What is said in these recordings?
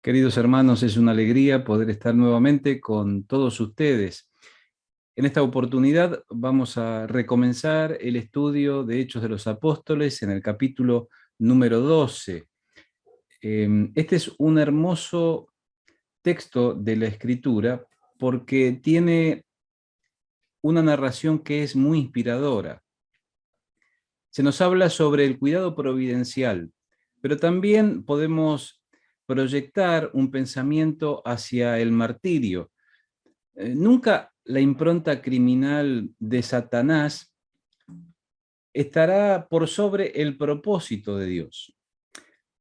Queridos hermanos, es una alegría poder estar nuevamente con todos ustedes. En esta oportunidad vamos a recomenzar el estudio de Hechos de los Apóstoles en el capítulo número 12. Este es un hermoso texto de la Escritura porque tiene una narración que es muy inspiradora. Se nos habla sobre el cuidado providencial, pero también podemos proyectar un pensamiento hacia el martirio. Nunca la impronta criminal de Satanás estará por sobre el propósito de Dios.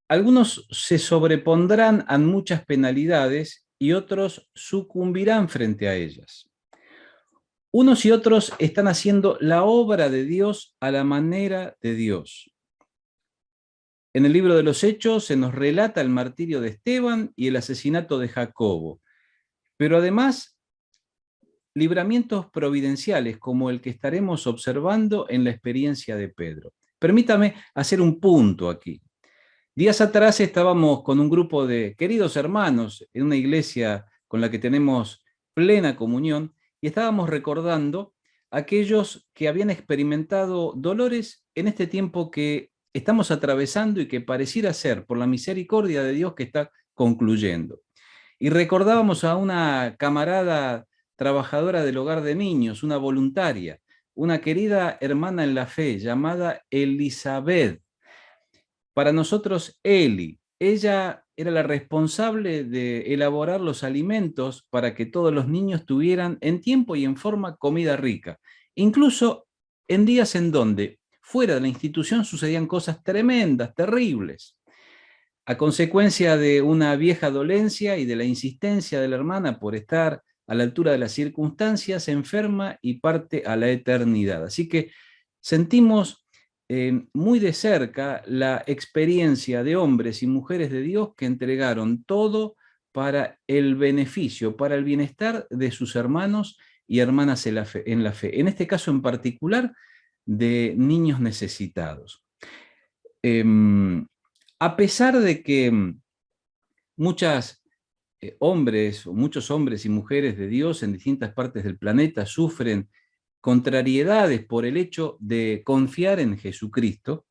Algunos se sobrepondrán a muchas penalidades y otros sucumbirán frente a ellas. Unos y otros están haciendo la obra de Dios a la manera de Dios. En el libro de los Hechos se nos relata el martirio de Esteban y el asesinato de Jacobo, pero además libramientos providenciales como el que estaremos observando en la experiencia de Pedro. Permítame hacer un punto aquí. Días atrás estábamos con un grupo de queridos hermanos en una iglesia con la que tenemos plena comunión y estábamos recordando a aquellos que habían experimentado dolores en este tiempo que estamos atravesando y que pareciera ser por la misericordia de Dios que está concluyendo. Y recordábamos a una camarada trabajadora del hogar de niños, una voluntaria, una querida hermana en la fe llamada Elizabeth. Para nosotros, Eli. Ella era la responsable de elaborar los alimentos para que todos los niños tuvieran en tiempo y en forma comida rica. Incluso en días en donde fuera de la institución sucedían cosas tremendas, terribles. A consecuencia de una vieja dolencia y de la insistencia de la hermana por estar a la altura de las circunstancias, se enferma y parte a la eternidad. Así que sentimos muy de cerca la experiencia de hombres y mujeres de Dios que entregaron todo para el beneficio, para el bienestar de sus hermanos y hermanas en la fe. En este caso en particular, de niños necesitados. A pesar de que muchas muchos hombres y mujeres de Dios en distintas partes del planeta sufren contrariedades por el hecho de confiar en Jesucristo,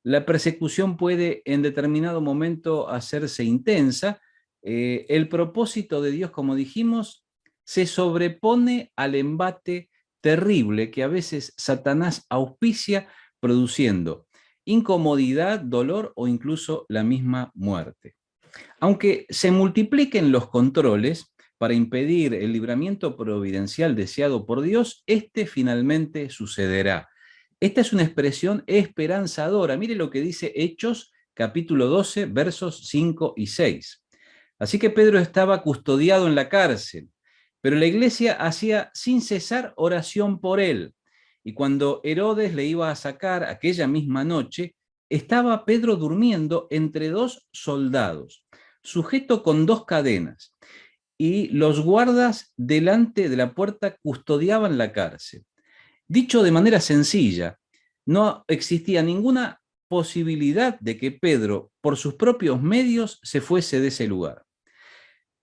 la persecución puede en determinado momento hacerse intensa. El propósito de Dios, como dijimos, se sobrepone al embate terrible que a veces Satanás auspicia, produciendo incomodidad, dolor o incluso la misma muerte. Aunque se multipliquen los controles para impedir el libramiento providencial deseado por Dios, este finalmente sucederá. Esta es una expresión esperanzadora. Mire lo que dice Hechos capítulo 12, versos 5 y 6. Así que Pedro estaba custodiado en la cárcel, pero la iglesia hacía sin cesar oración por él. Y cuando Herodes le iba a sacar aquella misma noche, estaba Pedro durmiendo entre dos soldados, sujeto con dos cadenas, y los guardas delante de la puerta custodiaban la cárcel. Dicho de manera sencilla, no existía ninguna posibilidad de que Pedro, por sus propios medios, se fuese de ese lugar.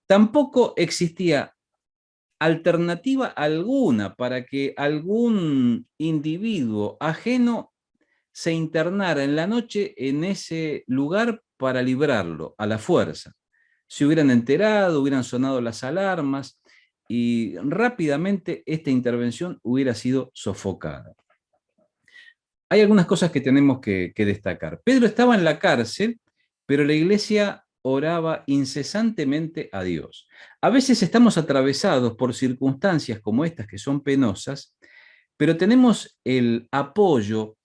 Tampoco existía alternativa alguna para que algún individuo ajeno se internara en la noche en ese lugar para librarlo a la fuerza. Se hubieran enterado, hubieran sonado las alarmas y rápidamente esta intervención hubiera sido sofocada. Hay algunas cosas que tenemos que destacar. Pedro estaba en la cárcel, pero la iglesia oraba incesantemente a Dios. A veces estamos atravesados por circunstancias como estas que son penosas, pero tenemos el apoyo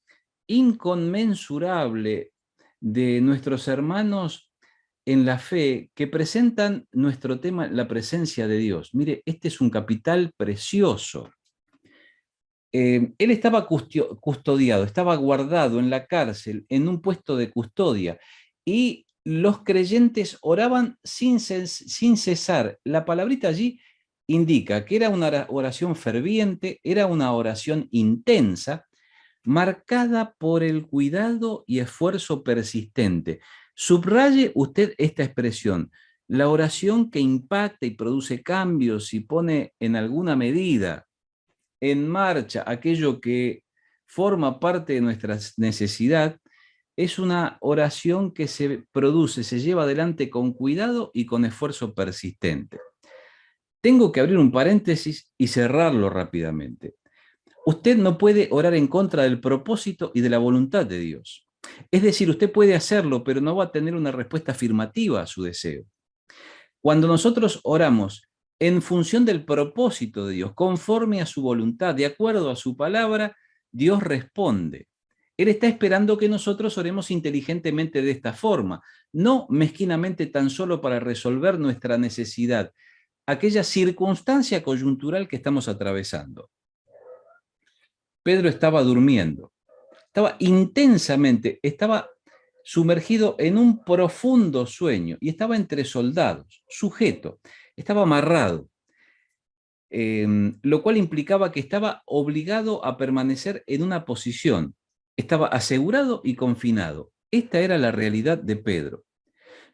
inconmensurable de nuestros hermanos en la fe que presentan nuestro tema, la presencia de Dios. Mire, este es un capital precioso. Él estaba custodiado, estaba guardado en la cárcel, en un puesto de custodia, y los creyentes oraban sin cesar. La palabrita allí indica que era una oración ferviente, era una oración intensa, marcada por el cuidado y esfuerzo persistente. Subraye usted esta expresión. la oración que impacta y produce cambios y pone en alguna medida en marcha aquello que forma parte de nuestra necesidad, es una oración que se produce, se lleva adelante con cuidado y con esfuerzo persistente. Tengo que abrir un paréntesis y cerrarlo rápidamente. Usted no puede orar en contra del propósito y de la voluntad de Dios. Es decir, usted puede hacerlo, pero no va a tener una respuesta afirmativa a su deseo. Cuando nosotros oramos en función del propósito de Dios, conforme a su voluntad, de acuerdo a su palabra, Dios responde. Él está esperando que nosotros oremos inteligentemente de esta forma, no mezquinamente tan solo para resolver nuestra necesidad, aquella circunstancia coyuntural que estamos atravesando. Pedro estaba durmiendo, estaba intensamente, estaba sumergido en un profundo sueño y estaba entre soldados, sujeto, estaba amarrado, lo cual implicaba que estaba obligado a permanecer en una posición, estaba asegurado y confinado. Esta era la realidad de Pedro.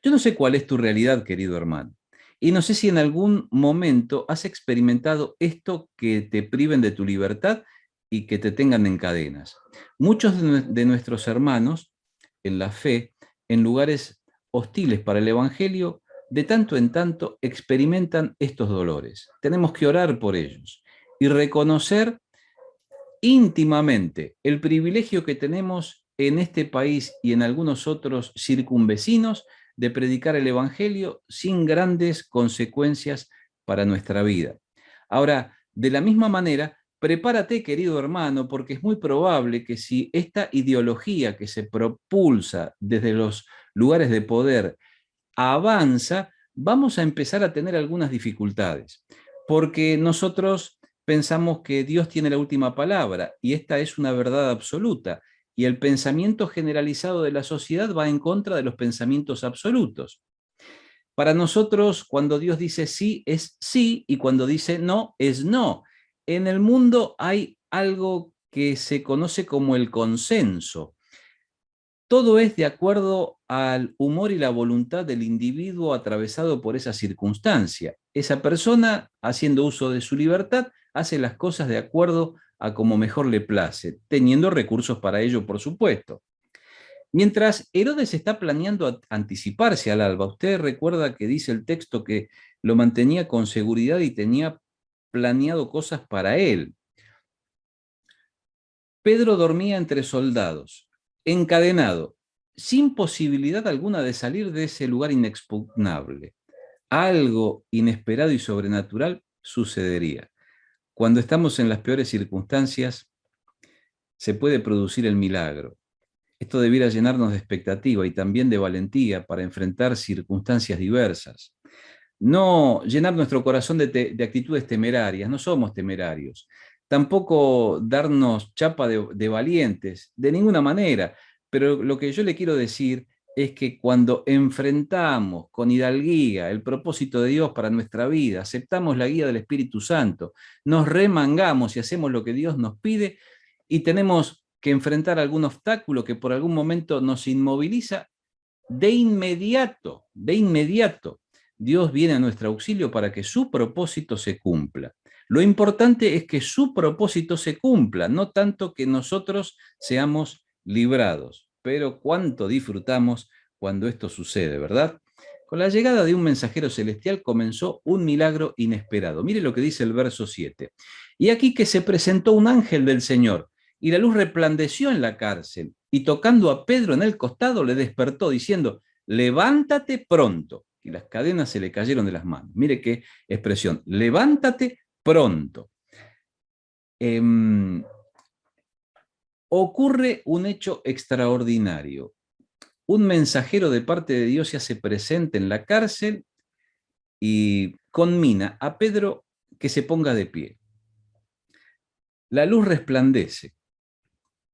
Yo no sé cuál es tu realidad, querido hermano, y no sé si en algún momento has experimentado esto que te priven de tu libertad y que te tengan en cadenas. Muchos de nuestros hermanos en la fe, en lugares hostiles para el Evangelio, de tanto en tanto experimentan estos dolores. Tenemos que orar por ellos y reconocer íntimamente el privilegio que tenemos en este país y en algunos otros circunvecinos de predicar el Evangelio sin grandes consecuencias para nuestra vida. Ahora, de la misma manera, prepárate, querido hermano, porque es muy probable que si esta ideología que se propulsa desde los lugares de poder avanza, vamos a empezar a tener algunas dificultades, porque nosotros pensamos que Dios tiene la última palabra y esta es una verdad absoluta, y el pensamiento generalizado de la sociedad va en contra de los pensamientos absolutos. Para nosotros, cuando Dios dice sí, es sí, y cuando dice no, es no. En el mundo hay algo que se conoce como el consenso. Todo es de acuerdo al humor y la voluntad del individuo atravesado por esa circunstancia. Esa persona, haciendo uso de su libertad, hace las cosas de acuerdo a como mejor le place, teniendo recursos para ello, por supuesto. Mientras Herodes está planeando anticiparse al alba, usted recuerda que dice el texto que lo mantenía con seguridad y tenía planeado cosas para él. Pedro dormía entre soldados, encadenado, sin posibilidad alguna de salir de ese lugar inexpugnable. Algo inesperado y sobrenatural sucedería. Cuando estamos en las peores circunstancias, se puede producir el milagro. Esto debiera llenarnos de expectativa y también de valentía para enfrentar circunstancias diversas. No llenar nuestro corazón de actitudes temerarias, no somos temerarios. Tampoco darnos chapa de valientes, de ninguna manera. Pero lo que yo le quiero decir es que cuando enfrentamos con hidalguía el propósito de Dios para nuestra vida, aceptamos la guía del Espíritu Santo, nos remangamos y hacemos lo que Dios nos pide y tenemos que enfrentar algún obstáculo que por algún momento nos inmoviliza, de inmediato, Dios viene a nuestro auxilio para que su propósito se cumpla. Lo importante es que su propósito se cumpla, no tanto que nosotros seamos librados. Pero cuánto disfrutamos cuando esto sucede, ¿verdad? Con la llegada de un mensajero celestial comenzó un milagro inesperado. Mire lo que dice el verso 7. Y aquí que se presentó un ángel del Señor, y la luz resplandeció en la cárcel, y tocando a Pedro en el costado le despertó diciendo, levántate pronto. Y las cadenas se le cayeron de las manos. Mire qué expresión, levántate pronto. Ocurre un hecho extraordinario. Un mensajero de parte de Dios se hace presente en la cárcel y conmina a Pedro que se ponga de pie. La luz resplandece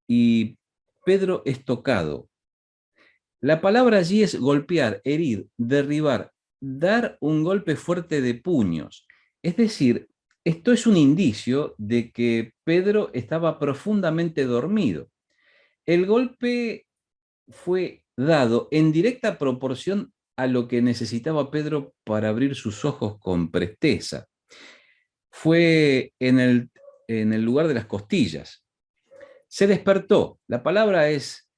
y Pedro es tocado. La palabra allí es golpear, herir, derribar, dar un golpe fuerte de puños. Es decir, esto es un indicio de que Pedro estaba profundamente dormido. El golpe fue dado en directa proporción a lo que necesitaba Pedro para abrir sus ojos con presteza. Fue en el lugar de las costillas. Se despertó. La palabra es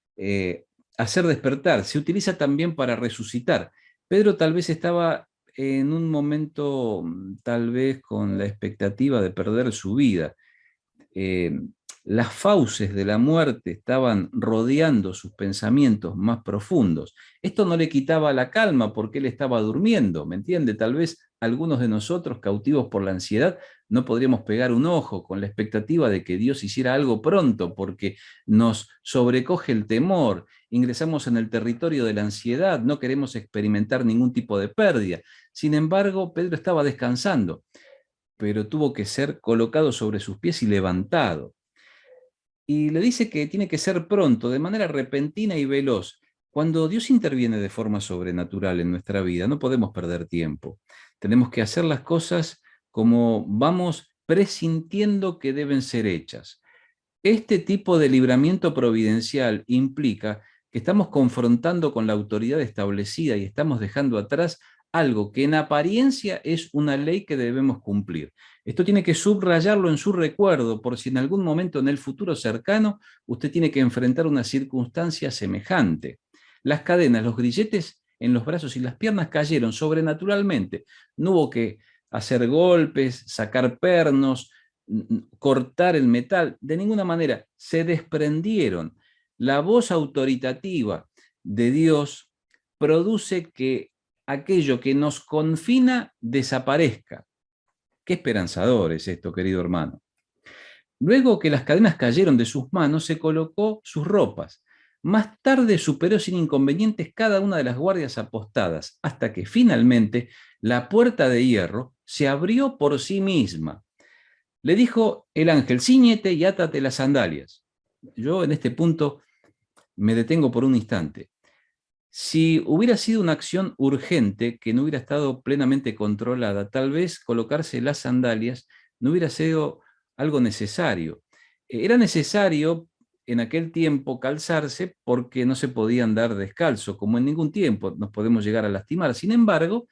hacer despertar. Se utiliza también para resucitar. Pedro tal vez estaba en un momento, tal vez con la expectativa de perder su vida. eh, las fauces de la muerte estaban rodeando sus pensamientos más profundos. Esto no le quitaba la calma porque él estaba durmiendo, ¿me entiende? Tal vez algunos de nosotros, cautivos por la ansiedad, no podríamos pegar un ojo con la expectativa de que Dios hiciera algo pronto porque nos sobrecoge el temor, ingresamos en el territorio de la ansiedad, no queremos experimentar ningún tipo de pérdida. Sin embargo, Pedro estaba descansando, pero tuvo que ser colocado sobre sus pies y levantado. Y le dice que tiene que ser pronto, de manera repentina y veloz. Cuando Dios interviene de forma sobrenatural en nuestra vida, no podemos perder tiempo. Tenemos que hacer las cosas como vamos presintiendo que deben ser hechas. Este tipo de libramiento providencial implica que estamos confrontando con la autoridad establecida y estamos dejando atrás algo que en apariencia es una ley que debemos cumplir. Esto tiene que subrayarlo en su recuerdo por si en algún momento en el futuro cercano usted tiene que enfrentar una circunstancia semejante. Las cadenas, los grilletes en los brazos y las piernas cayeron sobrenaturalmente. No hubo que hacer golpes, sacar pernos, cortar el metal, de ninguna manera, se desprendieron. La voz autoritativa de Dios produce que aquello que nos confina desaparezca. Qué esperanzador es esto, querido hermano. Luego que las cadenas cayeron de sus manos, se colocó sus ropas. Más tarde superó sin inconvenientes cada una de las guardias apostadas, hasta que finalmente la puerta de hierro se abrió por sí misma. Le dijo el ángel: cíñete y átate las sandalias. Yo en este punto me detengo por un instante. Si hubiera sido una acción urgente que no hubiera estado plenamente controlada, tal vez colocarse las sandalias no hubiera sido algo necesario. Era necesario en aquel tiempo calzarse porque no se podía andar descalzo, como en ningún tiempo nos podemos llegar a lastimar. Sin embargo,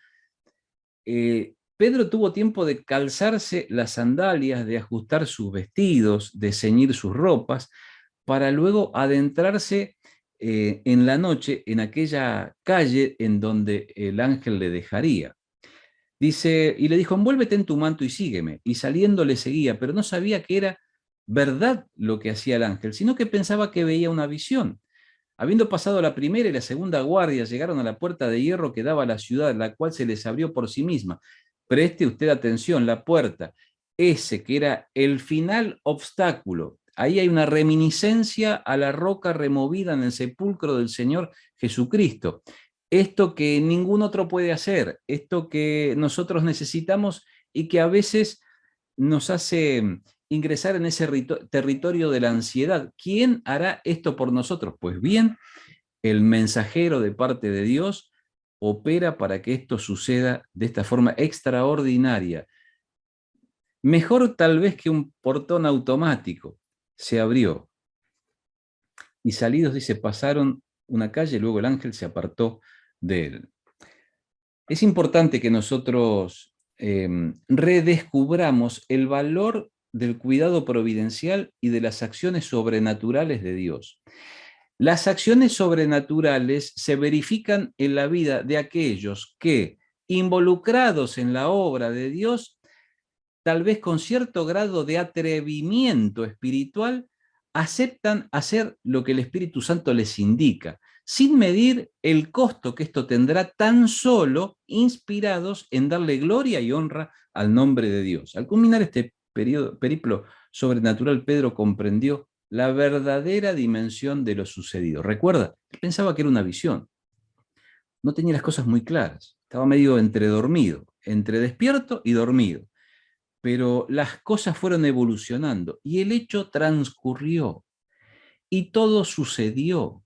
Pedro tuvo tiempo de calzarse las sandalias, de ajustar sus vestidos, de ceñir sus ropas, para luego adentrarse en la noche en aquella calle en donde el ángel le dejaría. Dice, y le dijo: envuélvete en tu manto y sígueme. Y saliendo le seguía, pero no sabía que era verdad lo que hacía el ángel, sino que pensaba que veía una visión. Habiendo pasado la primera y la segunda guardia, llegaron a la puerta de hierro que daba a la ciudad, la cual se les abrió por sí misma. Preste usted atención, la puerta, ese que era el final obstáculo. Ahí hay una reminiscencia a la roca removida en el sepulcro del Señor Jesucristo. Esto que ningún otro puede hacer, esto que nosotros necesitamos y que a veces nos hace ingresar en ese territorio de la ansiedad. ¿Quién hará esto por nosotros? Pues bien, el mensajero de parte de Dios opera para que esto suceda de esta forma extraordinaria. Mejor tal vez que un portón automático. Se abrió. Y salidos, dice, pasaron una calle, luego el ángel se apartó de él. Es importante que nosotros redescubramos el valor del cuidado providencial y de las acciones sobrenaturales de Dios. Las acciones sobrenaturales se verifican en la vida de aquellos que, involucrados en la obra de Dios, tal vez con cierto grado de atrevimiento espiritual, aceptan hacer lo que el Espíritu Santo les indica, sin medir el costo que esto tendrá, tan solo inspirados en darle gloria y honra al nombre de Dios. Al culminar este periplo sobrenatural, Pedro comprendió la verdadera dimensión de lo sucedido. Recuerda, pensaba que era una visión, no tenía las cosas muy claras, estaba medio entre dormido, entre despierto y dormido. Pero las cosas fueron evolucionando y el hecho transcurrió y todo sucedió.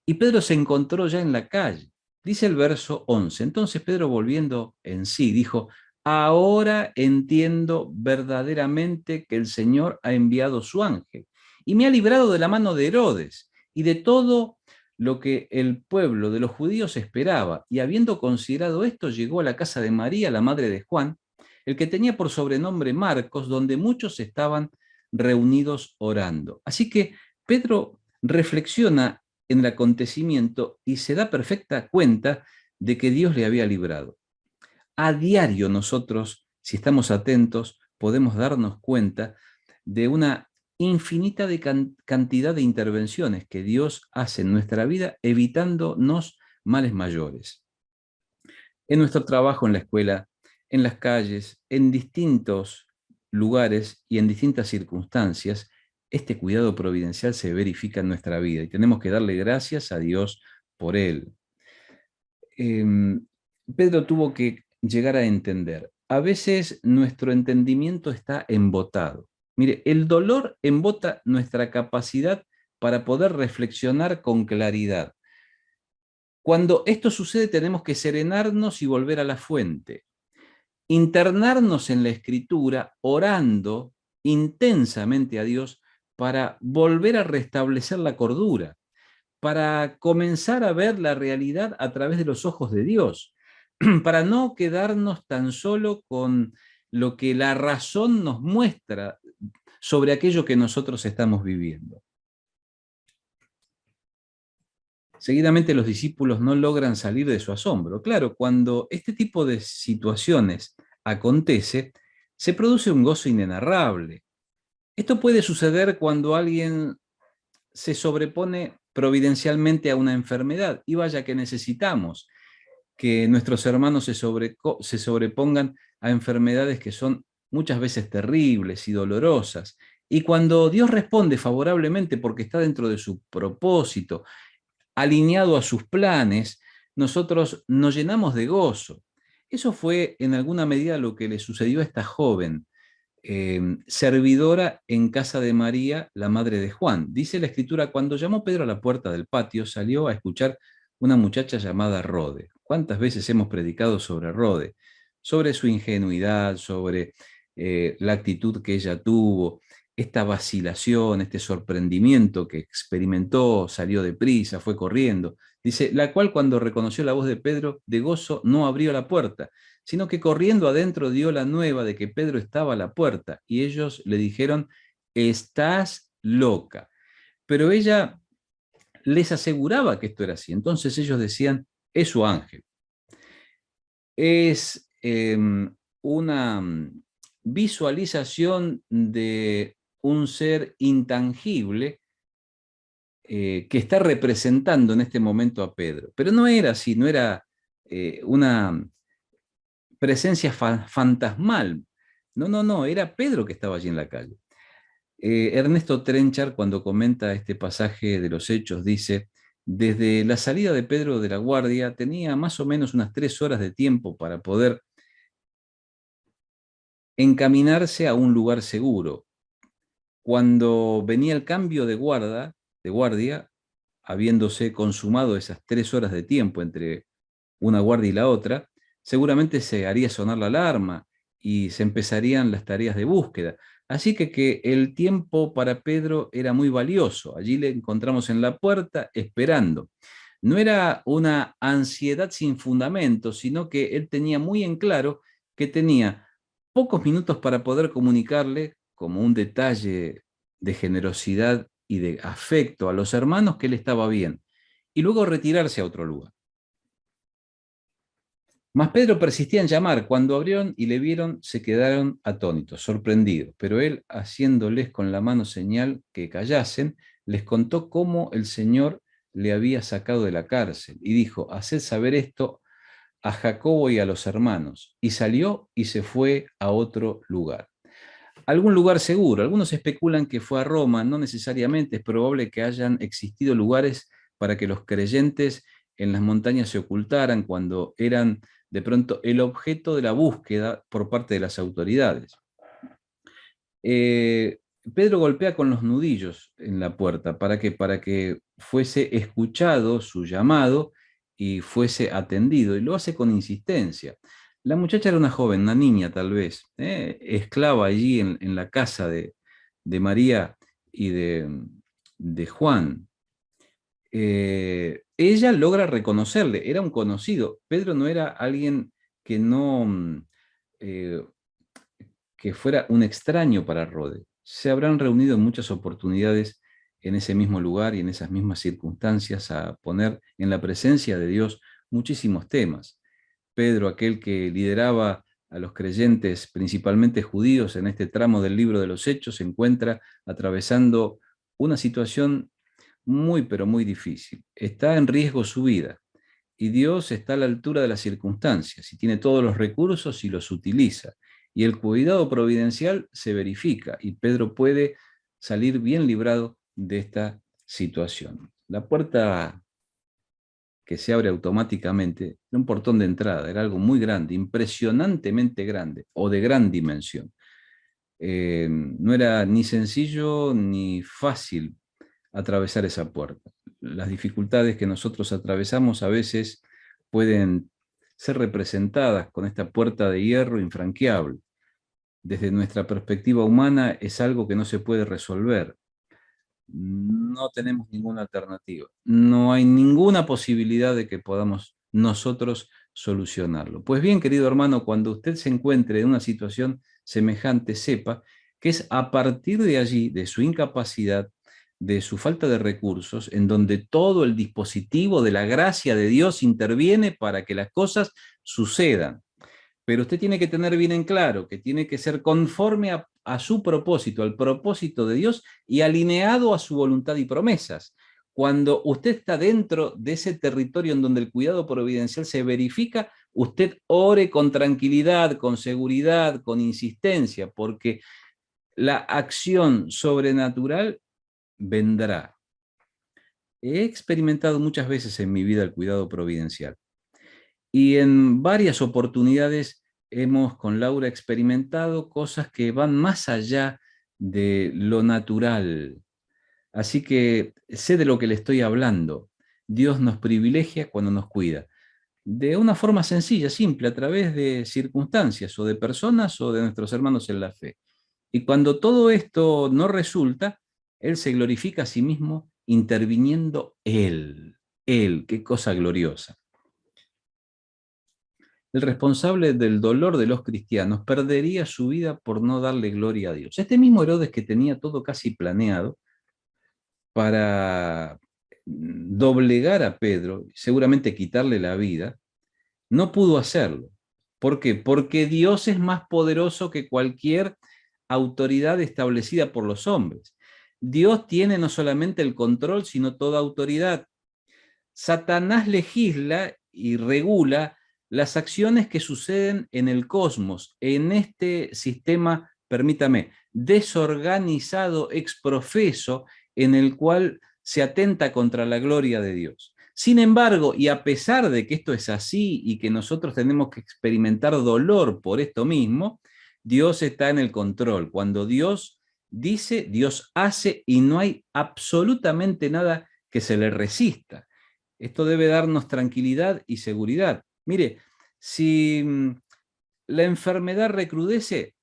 Y Pedro se encontró ya en la calle. Dice el verso 11. Entonces Pedro, volviendo en sí, dijo: ahora entiendo verdaderamente que el Señor ha enviado su ángel y me ha librado de la mano de Herodes y de todo lo que el pueblo de los judíos esperaba, y habiendo considerado esto, llegó a la casa de María, la madre de Juan, el que tenía por sobrenombre Marcos, donde muchos estaban reunidos orando. Así que Pedro reflexiona en el acontecimiento y se da perfecta cuenta de que Dios le había librado. A diario nosotros, si estamos atentos, podemos darnos cuenta de una infinita cantidad de intervenciones que Dios hace en nuestra vida, evitándonos males mayores. En nuestro trabajo, en la escuela, en las calles, en distintos lugares y en distintas circunstancias, este cuidado providencial se verifica en nuestra vida y tenemos que darle gracias a Dios por él. Pedro tuvo que llegar a entender. A veces nuestro entendimiento está embotado. Mire, el dolor embota nuestra capacidad para poder reflexionar con claridad. Cuando esto sucede tenemos que serenarnos y volver a la fuente. Internarnos en la escritura, orando intensamente a Dios para volver a restablecer la cordura, para comenzar a ver la realidad a través de los ojos de Dios, para no quedarnos tan solo con lo que la razón nos muestra sobre aquello que nosotros estamos viviendo. Seguidamente los discípulos no logran salir de su asombro. Claro, cuando este tipo de situaciones acontece, se produce un gozo inenarrable. Esto puede suceder cuando alguien se sobrepone providencialmente a una enfermedad, y vaya que necesitamos que nuestros hermanos se sobrepongan a enfermedades que son muchas veces terribles y dolorosas. Y cuando Dios responde favorablemente porque está dentro de su propósito, alineado a sus planes, nosotros nos llenamos de gozo. Eso fue en alguna medida lo que le sucedió a esta joven, servidora en casa de María, la madre de Juan. Dice la escritura, cuando llamó Pedro a la puerta del patio, salió a escuchar una muchacha llamada Rode. ¿Cuántas veces hemos predicado sobre Rode? Sobre su ingenuidad, sobre la actitud que ella tuvo, esta vacilación, este sorprendimiento que experimentó, salió deprisa, fue corriendo. Dice, la cual cuando reconoció la voz de Pedro, de gozo no abrió la puerta, sino que corriendo adentro dio la nueva de que Pedro estaba a la puerta, y ellos le dijeron, estás loca. Pero ella les aseguraba que esto era así. Entonces ellos decían, es su ángel. Es una visualización de un ser intangible que está representando en este momento a Pedro. Pero no era así, no era una presencia fantasmal. No, no, no, era Pedro que estaba allí en la calle. Ernesto Trenchard, cuando comenta este pasaje de los Hechos, dice, desde la salida de Pedro de la guardia tenía más o menos unas 3 horas de tiempo para poder encaminarse a un lugar seguro. Cuando venía el cambio de guardia, habiéndose consumado esas 3 horas de tiempo entre una guardia y la otra, seguramente se haría sonar la alarma y se empezarían las tareas de búsqueda. Así que el tiempo para Pedro era muy valioso. Allí le encontramos en la puerta esperando. No era una ansiedad sin fundamento, sino que él tenía muy en claro que tenía pocos minutos para poder comunicarle, como un detalle de generosidad y de afecto a los hermanos, que él estaba bien, y luego retirarse a otro lugar. Mas Pedro persistía en llamar. Cuando abrieron y le vieron, se quedaron atónitos, sorprendidos. Pero él, haciéndoles con la mano señal que callasen, les contó cómo el Señor le había sacado de la cárcel. Y dijo, haced saber esto a Jacobo y a los hermanos. Y salió y se fue a otro lugar. Algún lugar seguro. Algunos especulan que fue a Roma. No necesariamente, es probable que hayan existido lugares para que los creyentes en las montañas se ocultaran cuando eran de pronto el objeto de la búsqueda por parte de las autoridades. Pedro golpea con los nudillos en la puerta. ¿Para qué? Para que fuese escuchado su llamado y fuese atendido. Y lo hace con insistencia. La muchacha era una joven, una niña tal vez, esclava allí en la casa de María y de Juan. ella logra reconocerle, era un conocido. Pedro no era alguien que no, eh, que fuera un extraño para Rode. Se habrán reunido en muchas oportunidades en ese mismo lugar y en esas mismas circunstancias a poner en la presencia de Dios muchísimos temas. Pedro, aquel que lideraba a los creyentes, principalmente judíos, en este tramo del libro de los Hechos, se encuentra atravesando una situación muy, pero muy difícil. Está en riesgo su vida y Dios está a la altura de las circunstancias y tiene todos los recursos y los utiliza. Y el cuidado providencial se verifica y Pedro puede salir bien librado de esta situación. La puerta que se abre automáticamente era un portón de entrada, era algo muy grande, impresionantemente grande o de gran dimensión. No era ni sencillo ni fácil atravesar esa puerta. Las dificultades que nosotros atravesamos a veces pueden ser representadas con esta puerta de hierro infranqueable. Desde nuestra perspectiva humana es algo que no se puede resolver. No tenemos ninguna alternativa. No hay ninguna posibilidad de que podamos nosotros solucionarlo. Pues bien, querido hermano, cuando usted se encuentre en una situación semejante, sepa que es a partir de allí, de su incapacidad, de su falta de recursos, en donde todo el dispositivo de la gracia de Dios interviene para que las cosas sucedan. Pero usted tiene que tener bien en claro que tiene que ser conforme a su propósito, al propósito de Dios y alineado a su voluntad y promesas. Cuando usted está dentro de ese territorio en donde el cuidado providencial se verifica, usted ore con tranquilidad, con seguridad, con insistencia, porque la acción sobrenatural vendrá. He experimentado muchas veces en mi vida el cuidado providencial. Y en varias oportunidades hemos con Laura experimentado cosas que van más allá de lo natural. Así que sé de lo que le estoy hablando. Dios nos privilegia cuando nos cuida. De una forma sencilla, simple, a través de circunstancias o de personas o de nuestros hermanos en la fe. Y cuando todo esto no resulta, Él se glorifica a sí mismo interviniendo Él. Él, qué cosa gloriosa. El responsable del dolor de los cristianos perdería su vida por no darle gloria a Dios. Este mismo Herodes que tenía todo casi planeado para doblegar a Pedro, seguramente quitarle la vida, no pudo hacerlo. ¿Por qué? Porque Dios es más poderoso que cualquier autoridad establecida por los hombres. Dios tiene no solamente el control, sino toda autoridad. Satanás legisla y regula las acciones que suceden en el cosmos, en este sistema, permítame, desorganizado, exprofeso, en el cual se atenta contra la gloria de Dios. Sin embargo, y a pesar de que esto es así y que nosotros tenemos que experimentar dolor por esto mismo, Dios está en el control. Cuando Dios dice, Dios hace y no hay absolutamente nada que se le resista. Esto debe darnos tranquilidad y seguridad. Mire, si la enfermedad recrudece,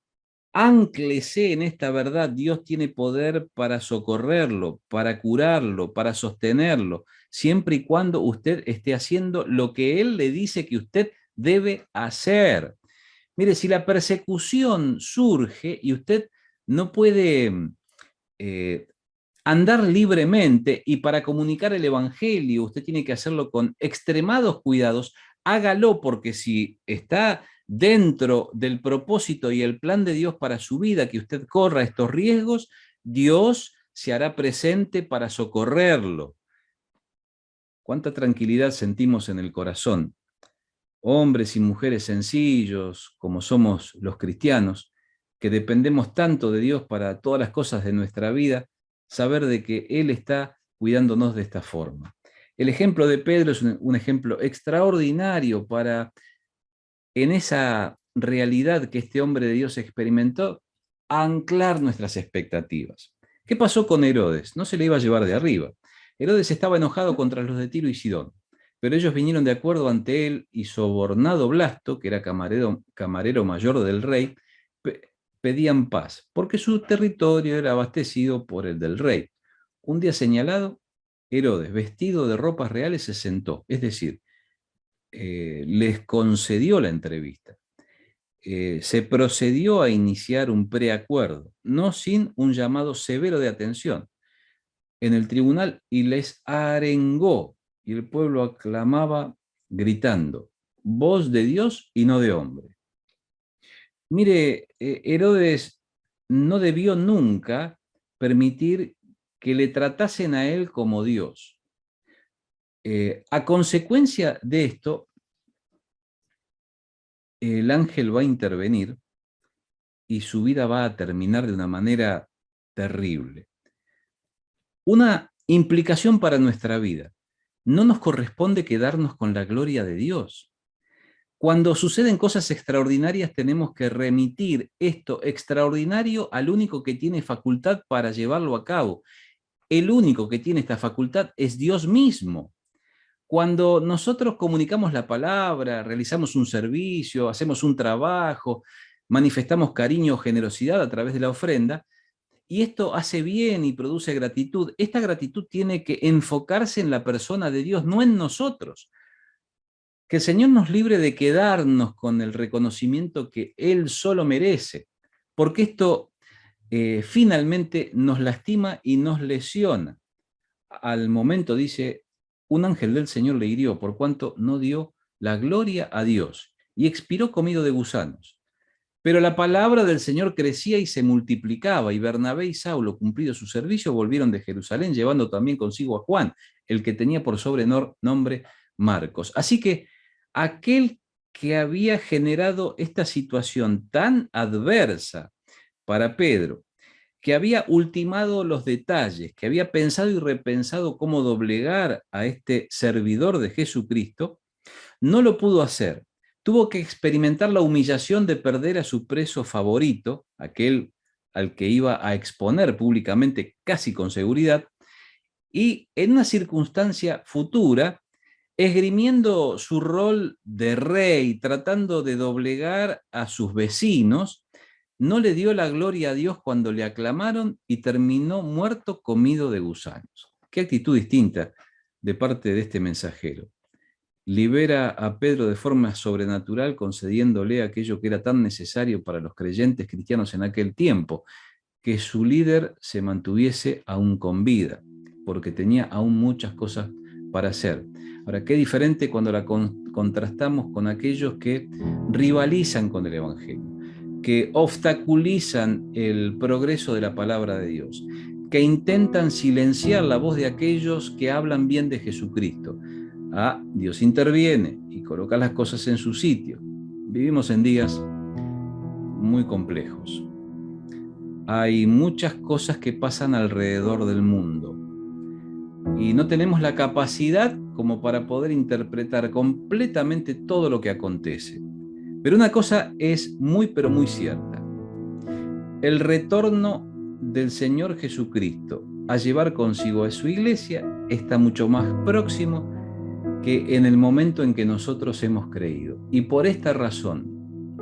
ánclese en esta verdad. Dios tiene poder para socorrerlo, para curarlo, para sostenerlo, siempre y cuando usted esté haciendo lo que Él le dice que usted debe hacer. Mire, si la persecución surge y usted no puede eh, andar libremente, y para comunicar el Evangelio usted tiene que hacerlo con extremados cuidados, hágalo, porque si está dentro del propósito y el plan de Dios para su vida, que usted corra estos riesgos, Dios se hará presente para socorrerlo. Cuánta tranquilidad sentimos en el corazón, hombres y mujeres sencillos, como somos los cristianos, que dependemos tanto de Dios para todas las cosas de nuestra vida, saber de que Él está cuidándonos de esta forma. El ejemplo de Pedro es un ejemplo extraordinario para, en esa realidad que este hombre de Dios experimentó, anclar nuestras expectativas. ¿Qué pasó con Herodes? No se le iba a llevar de arriba. Herodes estaba enojado contra los de Tiro y Sidón, pero ellos vinieron de acuerdo ante él y sobornado Blasto, que era camarero mayor del rey, pedían paz, porque su territorio era abastecido por el del rey. Un día señalado, Herodes, vestido de ropas reales, se sentó, es decir, les concedió la entrevista. Se procedió a iniciar un preacuerdo, no sin un llamado severo de atención en el tribunal, y les arengó, y el pueblo aclamaba gritando: voz de Dios y no de hombre. Mire, Herodes no debió nunca permitir que le tratasen a él como Dios. A consecuencia de esto, el ángel va a intervenir y su vida va a terminar de una manera terrible. Una implicación para nuestra vida: no nos corresponde quedarnos con la gloria de Dios. Cuando suceden cosas extraordinarias, tenemos que remitir esto extraordinario al único que tiene facultad para llevarlo a cabo. El único que tiene esta facultad es Dios mismo. Cuando nosotros comunicamos la palabra, realizamos un servicio, hacemos un trabajo, manifestamos cariño o generosidad a través de la ofrenda, y esto hace bien y produce gratitud, esta gratitud tiene que enfocarse en la persona de Dios, no en nosotros. Que el Señor nos libre de quedarnos con el reconocimiento que Él solo merece, porque esto finalmente nos lastima y nos lesiona. Al momento, dice, un ángel del Señor le hirió por cuanto no dio la gloria a Dios, y expiró comido de gusanos. Pero la palabra del Señor crecía y se multiplicaba, y Bernabé y Saulo, cumplido su servicio, volvieron de Jerusalén, llevando también consigo a Juan, el que tenía por sobrenombre Marcos. Así que aquel que había generado esta situación tan adversa para Pedro, que había ultimado los detalles, que había pensado y repensado cómo doblegar a este servidor de Jesucristo, no lo pudo hacer. Tuvo que experimentar la humillación de perder a su preso favorito, aquel al que iba a exponer públicamente casi con seguridad, y en una circunstancia futura, esgrimiendo su rol de rey, tratando de doblegar a sus vecinos, no le dio la gloria a Dios cuando le aclamaron y terminó muerto comido de gusanos. Qué actitud distinta de parte de este mensajero. Libera a Pedro de forma sobrenatural, concediéndole aquello que era tan necesario para los creyentes cristianos en aquel tiempo, que su líder se mantuviese aún con vida, porque tenía aún muchas cosas para hacer. Ahora, qué diferente cuando la contrastamos con aquellos que rivalizan con el Evangelio, que obstaculizan el progreso de la palabra de Dios, que intentan silenciar la voz de aquellos que hablan bien de Jesucristo. Dios interviene y coloca las cosas en su sitio. Vivimos en días muy complejos. Hay muchas cosas que pasan alrededor del mundo y no tenemos la capacidad como para poder interpretar completamente todo lo que acontece. Pero una cosa es muy pero muy cierta: el retorno del Señor Jesucristo a llevar consigo a su iglesia está mucho más próximo que en el momento en que nosotros hemos creído. Y por esta razón,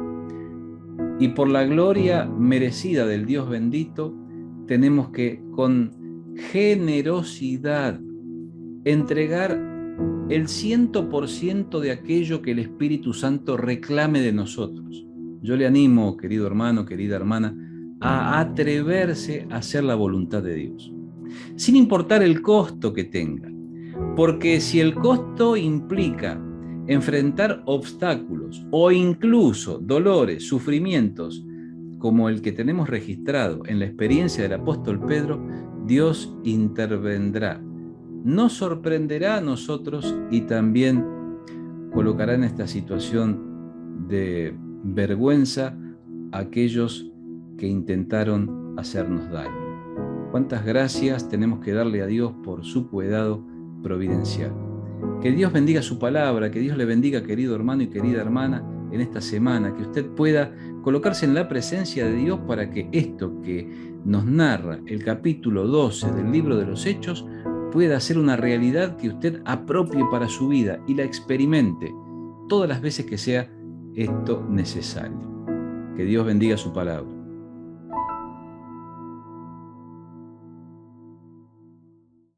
y por la gloria merecida del Dios bendito, tenemos que con generosidad entregar el 100% de aquello que el Espíritu Santo reclame de nosotros. Yo le animo, querido hermano, querida hermana, a atreverse a hacer la voluntad de Dios, sin importar el costo que tenga. Porque si el costo implica enfrentar obstáculos o incluso dolores, sufrimientos, como el que tenemos registrado en la experiencia del apóstol Pedro, Dios intervendrá, nos sorprenderá a nosotros y también colocará en esta situación de vergüenza a aquellos que intentaron hacernos daño. Cuántas gracias tenemos que darle a Dios por su cuidado providencial. Que Dios bendiga su palabra, que Dios le bendiga, querido hermano y querida hermana, en esta semana, que usted pueda colocarse en la presencia de Dios para que esto que nos narra el capítulo 12 del libro de los Hechos pueda ser una realidad que usted apropie para su vida y la experimente todas las veces que sea esto necesario. Que Dios bendiga su palabra.